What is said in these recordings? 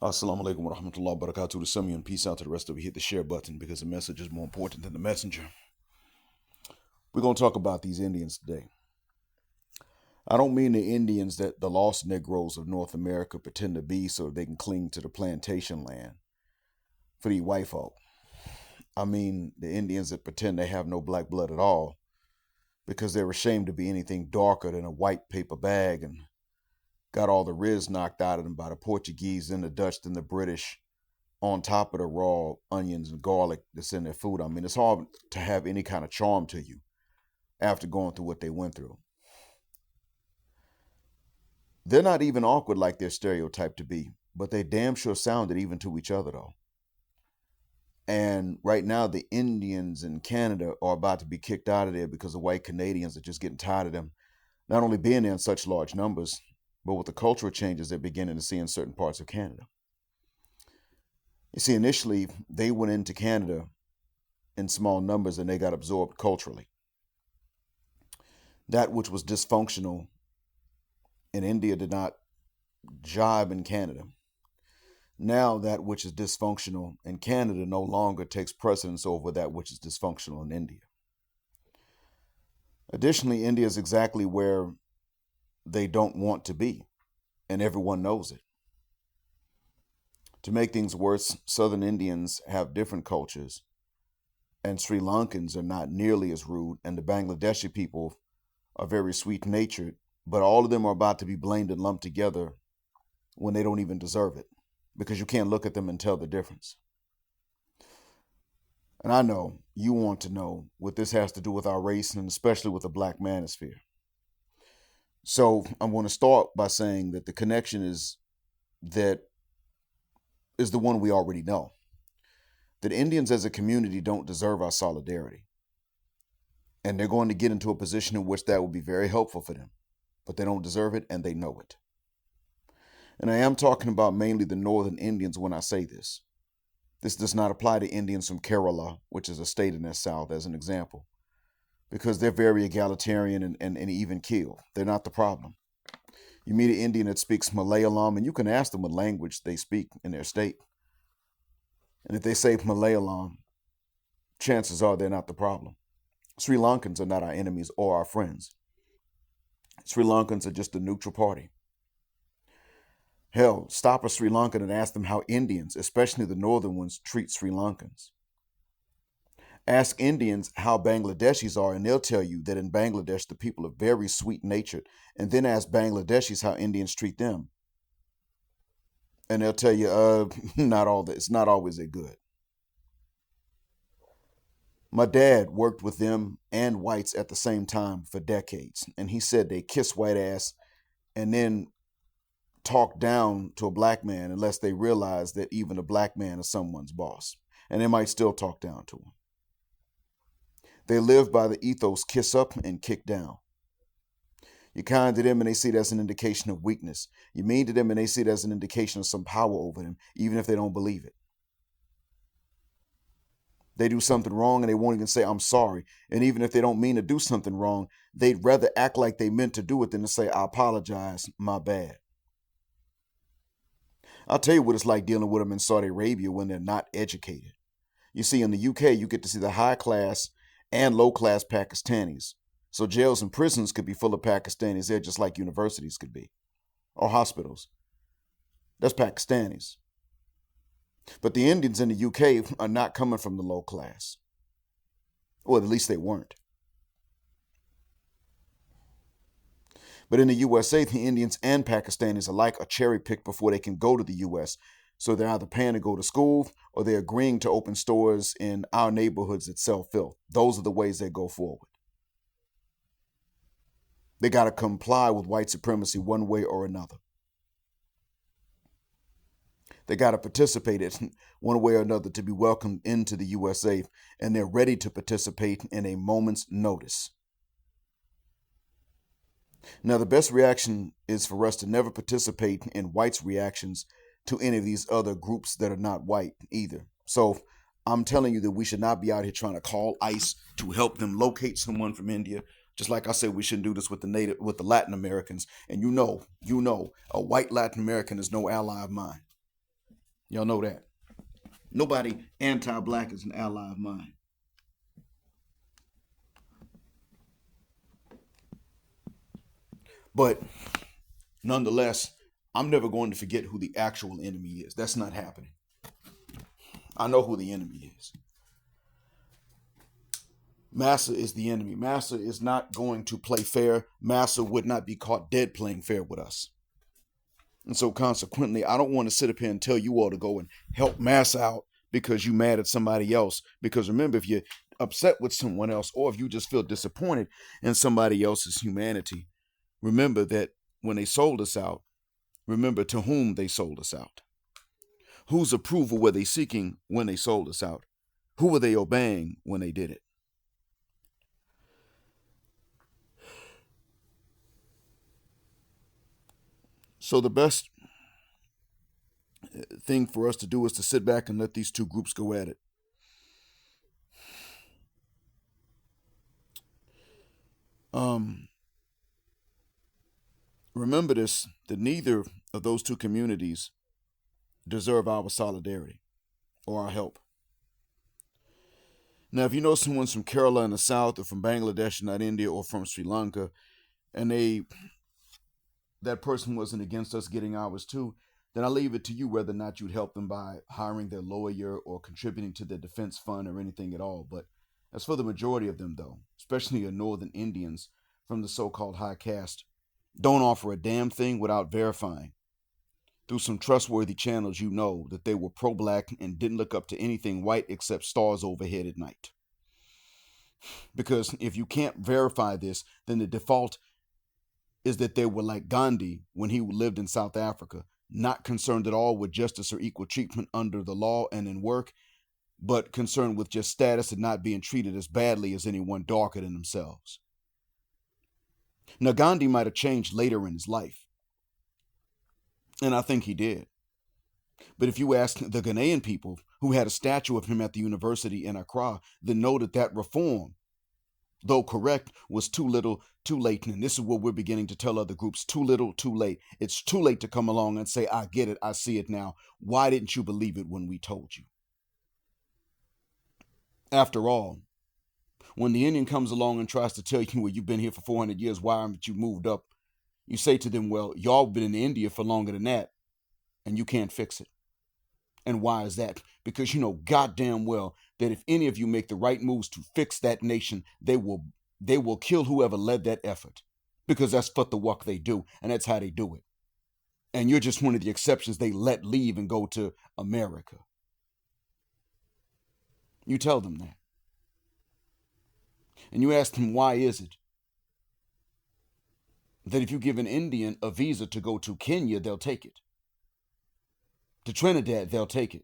Assalamu alaikum wa rahmatullahi wa barakatuh to some of you, and peace out to the rest of you. Hit the share button because the message is more important than the messenger. We're going to talk about these Indians today. I don't mean the Indians that the lost Negroes of North America pretend to be so they can cling to the plantation land for the white folk. I mean the Indians that pretend they have no black blood at all because they're ashamed to be anything darker than a white paper bag and got all the riz knocked out of them by the Portuguese and the Dutch and the British on top of the raw onions and garlic that's in their food. I mean, it's hard to have any kind of charm to you after going through what they went through. They're not even awkward like they're stereotyped to be, but they damn sure sounded even to each other, though. And right now, the Indians in Canada are about to be kicked out of there because the white Canadians are just getting tired of them not only being there in such large numbers, but with the cultural changes they're beginning to see in certain parts of Canada. You see, initially, they went into Canada in small numbers and they got absorbed culturally. That which was dysfunctional in India did not jibe in Canada. Now, that which is dysfunctional in Canada no longer takes precedence over that which is dysfunctional in India. Additionally, India is exactly where they don't want to be, and everyone knows it. To make things worse, Southern Indians have different cultures, and Sri Lankans are not nearly as rude, and the Bangladeshi people are very sweet-natured, but all of them are about to be blamed and lumped together when they don't even deserve it, because you can't look at them and tell the difference. And I know you want to know what this has to do with our race, and especially with the Black Manosphere. So I'm going to start by saying that the connection is the one we already know. That Indians as a community don't deserve our solidarity. And they're going to get into a position in which that will be very helpful for them. But they don't deserve it, and they know it. And I am talking about mainly the Northern Indians when I say this. This does not apply to Indians from Kerala, which is a state in the South, as an example, because they're very egalitarian and even kill. They're not the problem. You meet an Indian that speaks Malayalam, and you can ask them what language they speak in their state. And if they say Malayalam, chances are they're not the problem. Sri Lankans are not our enemies or our friends. Sri Lankans are just a neutral party. Hell, stop a Sri Lankan and ask them how Indians, especially the northern ones, treat Sri Lankans. Ask Indians how Bangladeshis are, and they'll tell you that in Bangladesh, the people are very sweet-natured. And then ask Bangladeshis how Indians treat them. And they'll tell you, it's not always that good. My dad worked with them and whites at the same time for decades. And he said they kiss white ass and then talk down to a black man unless they realize that even a black man is someone's boss. And they might still talk down to him. They live by the ethos, kiss up and kick down. You're kind to them and they see it as an indication of weakness. You're mean to them and they see it as an indication of some power over them, even if they don't believe it. They do something wrong and they won't even say, I'm sorry. And even if they don't mean to do something wrong, they'd rather act like they meant to do it than to say, I apologize, my bad. I'll tell you what it's like dealing with them in Saudi Arabia when they're not educated. You see, in the UK, you get to see the high class and low class Pakistanis. So jails and prisons could be full of Pakistanis there just like universities could be. Or hospitals. That's Pakistanis. But the Indians in the UK are not coming from the low class. Or at least they weren't. But in the USA, the Indians and Pakistanis alike are cherry-picked before they can go to the US. So they're either paying to go to school or they're agreeing to open stores in our neighborhoods that sell filth. Those are the ways they go forward. They got to comply with white supremacy one way or another. They got to participate in one way or another to be welcomed into the USA, and they're ready to participate in a moment's notice. Now, the best reaction is for us to never participate in whites' reactions to any of these other groups that are not white either. So I'm telling you that we should not be out here trying to call ICE to help them locate someone from India. Just like I said, we shouldn't do this with the Latin Americans. And you know, a white Latin American is no ally of mine. Y'all know that. Nobody anti-black is an ally of mine. But nonetheless, I'm never going to forget who the actual enemy is. That's not happening. I know who the enemy is. Massa is the enemy. Massa is not going to play fair. Massa would not be caught dead playing fair with us. And so consequently, I don't want to sit up here and tell you all to go and help Massa out because you mad at somebody else. Because remember, if you're upset with someone else, or if you just feel disappointed in somebody else's humanity, remember that when they sold us out, remember to whom they sold us out. Whose approval were they seeking when they sold us out? Who were they obeying when they did it? So the best thing for us to do is to sit back and let these two groups go at it. Remember this, that neither of those two communities deserve our solidarity or our help. Now, if you know someone's from Kerala in the south, or from Bangladesh, not India, or from Sri Lanka, and that person wasn't against us getting ours too, then I leave it to you whether or not you'd help them by hiring their lawyer or contributing to their defense fund or anything at all. But as for the majority of them, though, especially your northern Indians from the so-called high caste, don't offer a damn thing without verifying through some trustworthy channels you know that they were pro-black and didn't look up to anything white except stars overhead at night. Because if you can't verify this, then the default is that they were like Gandhi when he lived in South Africa, not concerned at all with justice or equal treatment under the law and in work, but concerned with just status and not being treated as badly as anyone darker than themselves. Now, Gandhi might have changed later in his life, and I think he did. But if you ask the Ghanaian people who had a statue of him at the university in Accra, then know that reform, though correct, was too little, too late. And this is what we're beginning to tell other groups: too little, too late. It's too late to come along and say, I get it, I see it now. Why didn't you believe it when we told you? After all, when the Indian comes along and tries to tell you, well, you've been here for 400 years, why haven't you moved up? You say to them, well, y'all been in India for longer than that, and you can't fix it. And why is that? Because you know goddamn well that if any of you make the right moves to fix that nation, they will kill whoever led that effort. Because that's what the work they do, and that's how they do it. And you're just one of the exceptions they let leave and go to America. You tell them that. And you ask them, why is it that if you give an Indian a visa to go to Kenya, they'll take it? To Trinidad, they'll take it.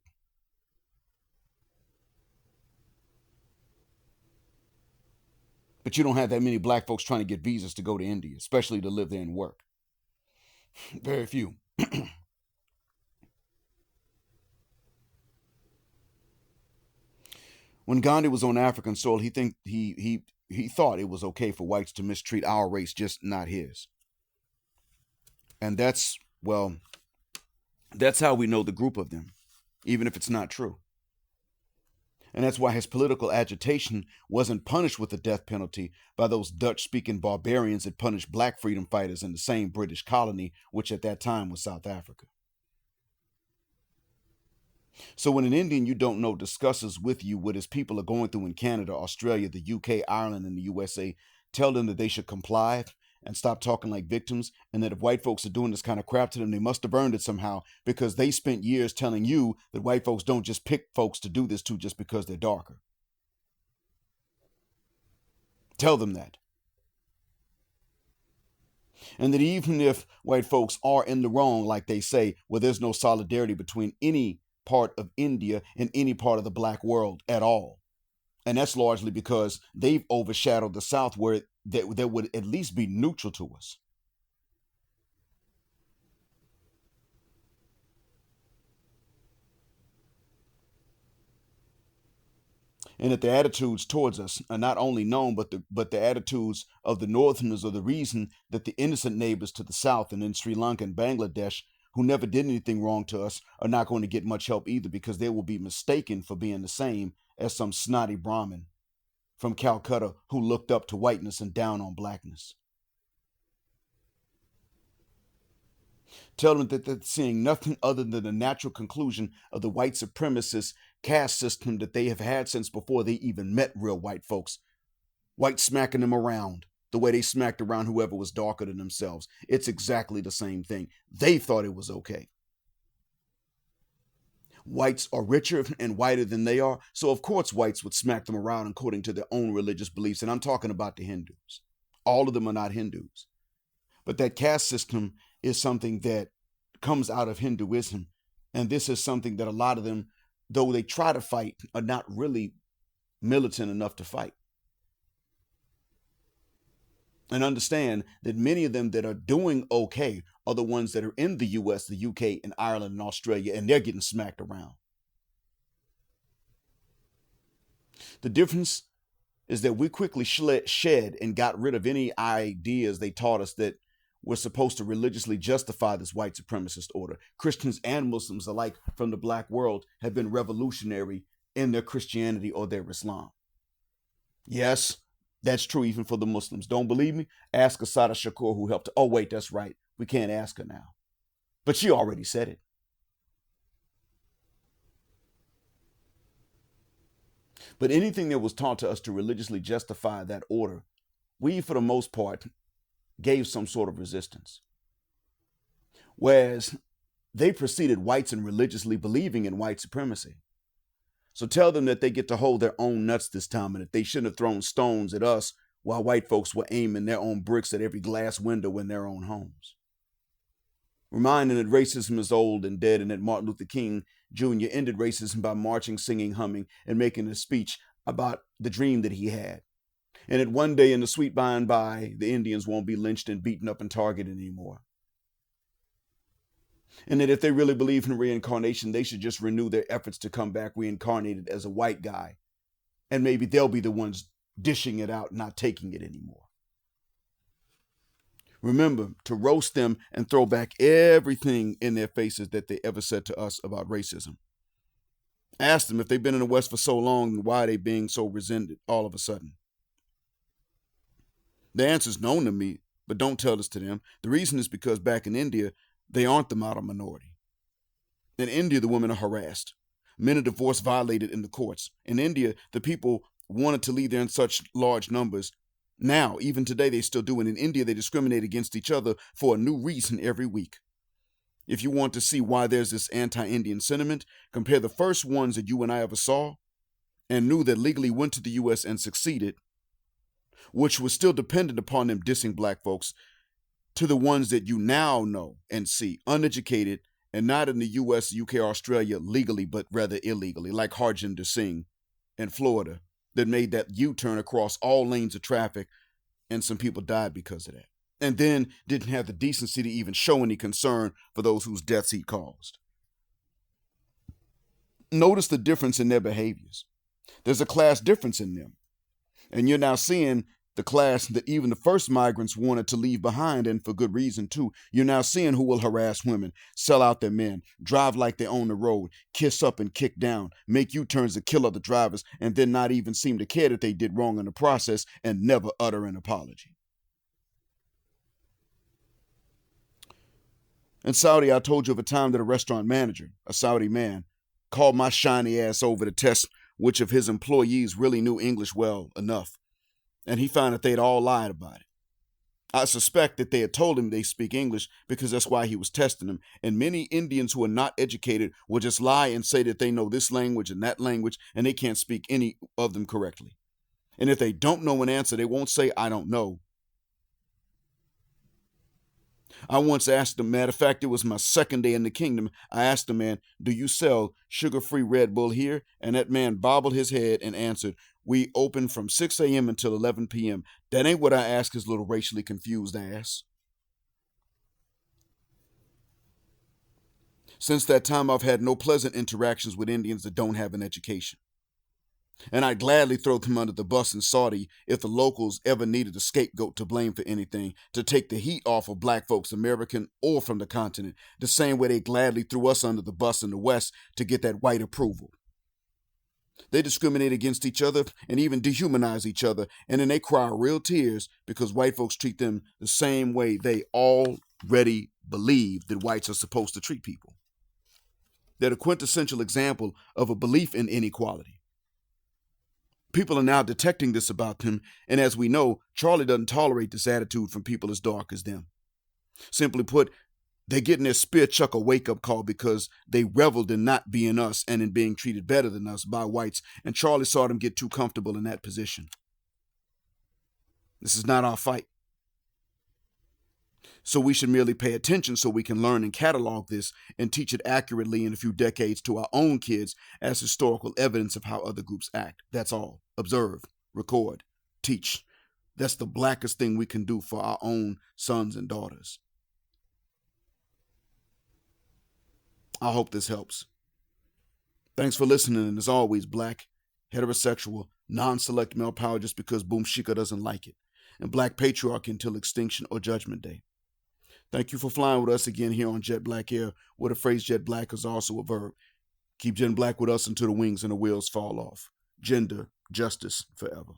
But you don't have that many black folks trying to get visas to go to India, especially to live there and work. Very few. When Gandhi was on African soil, he thought it was okay for whites to mistreat our race, just not his. And that's how we know the group of them, even if it's not true. And that's why his political agitation wasn't punished with the death penalty by those Dutch-speaking barbarians that punished black freedom fighters in the same British colony, which at that time was South Africa. So when an Indian you don't know discusses with you what his people are going through in Canada, Australia, the UK, Ireland, and the USA, tell them that they should comply and stop talking like victims, and that if white folks are doing this kind of crap to them, they must have earned it somehow, because they spent years telling you that white folks don't just pick folks to do this to just because they're darker. Tell them that. And that even if white folks are in the wrong, like they say, well, there's no solidarity between any part of India and any part of the black world at all. And that's largely because they've overshadowed the South, where that would at least be neutral to us. And that the attitudes towards us are not only known, but the attitudes of the Northerners are the reason that the innocent neighbors to the South and in Sri Lanka and Bangladesh, who never did anything wrong to us are not going to get much help either, because they will be mistaken for being the same as some snotty Brahmin from Calcutta who looked up to whiteness and down on blackness. Tell them that they're seeing nothing other than the natural conclusion of the white supremacist caste system that they have had since before they even met real white folks. White smacking them around the way they smacked around whoever was darker than themselves. It's exactly the same thing. They thought it was okay. Whites are richer and whiter than they are, so of course whites would smack them around according to their own religious beliefs, and I'm talking about the Hindus. All of them are not Hindus. But that caste system is something that comes out of Hinduism, and this is something that a lot of them, though they try to fight, are not really militant enough to fight. And understand that many of them that are doing okay are the ones that are in the US, the UK, and Ireland, and Australia, and they're getting smacked around. The difference is that we quickly shed and got rid of any ideas they taught us that we're supposed to religiously justify this white supremacist order. Christians and Muslims alike from the black world have been revolutionary in their Christianity or their Islam. Yes, that's true even for the Muslims. Don't believe me? Ask Asada Shakur, who helped her. Oh, wait, that's right. We can't ask her now. But she already said it. But anything that was taught to us to religiously justify that order, we, for the most part, gave some sort of resistance. Whereas they preceded whites in religiously believing in white supremacy. So tell them that they get to hold their own nuts this time, and that they shouldn't have thrown stones at us while white folks were aiming their own bricks at every glass window in their own homes. Reminding that racism is old and dead, and that Martin Luther King Jr. ended racism by marching, singing, humming, and making a speech about the dream that he had. And that one day in the sweet by and by, the Indians won't be lynched and beaten up and targeted anymore. And that if they really believe in reincarnation, they should just renew their efforts to come back reincarnated as a white guy. And maybe they'll be the ones dishing it out, not taking it anymore. Remember to roast them and throw back everything in their faces that they ever said to us about racism. Ask them if they've been in the West for so long, and why are they being so resented all of a sudden. The answer's known to me, but don't tell this to them. The reason is because back in India, they aren't the model minority. In India, the women are harassed. Men are divorced, violated in the courts. In India, the people wanted to leave there in such large numbers. Now, even today, they still do. And in India, they discriminate against each other for a new reason every week. If you want to see why there's this anti-Indian sentiment, compare the first ones that you and I ever saw and knew that legally went to the U.S. and succeeded, which was still dependent upon them dissing black folks, to the ones that you now know and see, uneducated and not in the US, UK, Australia legally, but rather illegally, like Harjinder Singh in Florida, that made that U-turn across all lanes of traffic, and some people died because of that. And then didn't have the decency to even show any concern for those whose deaths he caused. Notice the difference in their behaviors. There's a class difference in them. And you're now seeing the class that even the first migrants wanted to leave behind, and for good reason too. You're now seeing who will harass women, sell out their men, drive like they own the road, kiss up and kick down, make U-turns to kill other drivers, and then not even seem to care that they did wrong in the process and never utter an apology. In Saudi, I told you of a time that a restaurant manager, a Saudi man, called my shiny ass over to test which of his employees really knew English well enough. And he found that they'd all lied about it. I suspect that they had told him they speak English because that's why he was testing them. And many Indians who are not educated will just lie and say that they know this language and that language, and they can't speak any of them correctly. And if they don't know an answer, they won't say, I don't know. I once asked him, matter of fact, it was my second day in the kingdom. I asked the man, do you sell sugar-free Red Bull here? And that man bobbled his head and answered, we open from 6 a.m. until 11 p.m. That ain't what I asked his little racially confused ass. Since that time, I've had no pleasant interactions with Indians that don't have an education. And I'd gladly throw them under the bus in Saudi if the locals ever needed a scapegoat to blame for anything, to take the heat off of black folks, American or from the continent, the same way they gladly threw us under the bus in the West to get that white approval. They discriminate against each other and even dehumanize each other, and then they cry real tears because white folks treat them the same way they already believe that whites are supposed to treat people. They're the quintessential example of a belief in inequality. People are now detecting this about them, and as we know, Charlie doesn't tolerate this attitude from people as dark as them. Simply put, they're getting their spear chucker wake-up call because they reveled in not being us and in being treated better than us by whites, and Charlie saw them get too comfortable in that position. This is not our fight. So we should merely pay attention so we can learn and catalog this and teach it accurately in a few decades to our own kids as historical evidence of how other groups act. That's all. Observe, record, teach. That's the blackest thing we can do for our own sons and daughters. I hope this helps. Thanks for listening, and as always, black, heterosexual, non-select male power just because Boom Shika doesn't like it, and black patriarchy until extinction or judgment day. Thank you for flying with us again here on Jet Black Air, where the phrase jet black is also a verb. Keep Jet Black with us until the wings and the wheels fall off. Gender, justice, forever.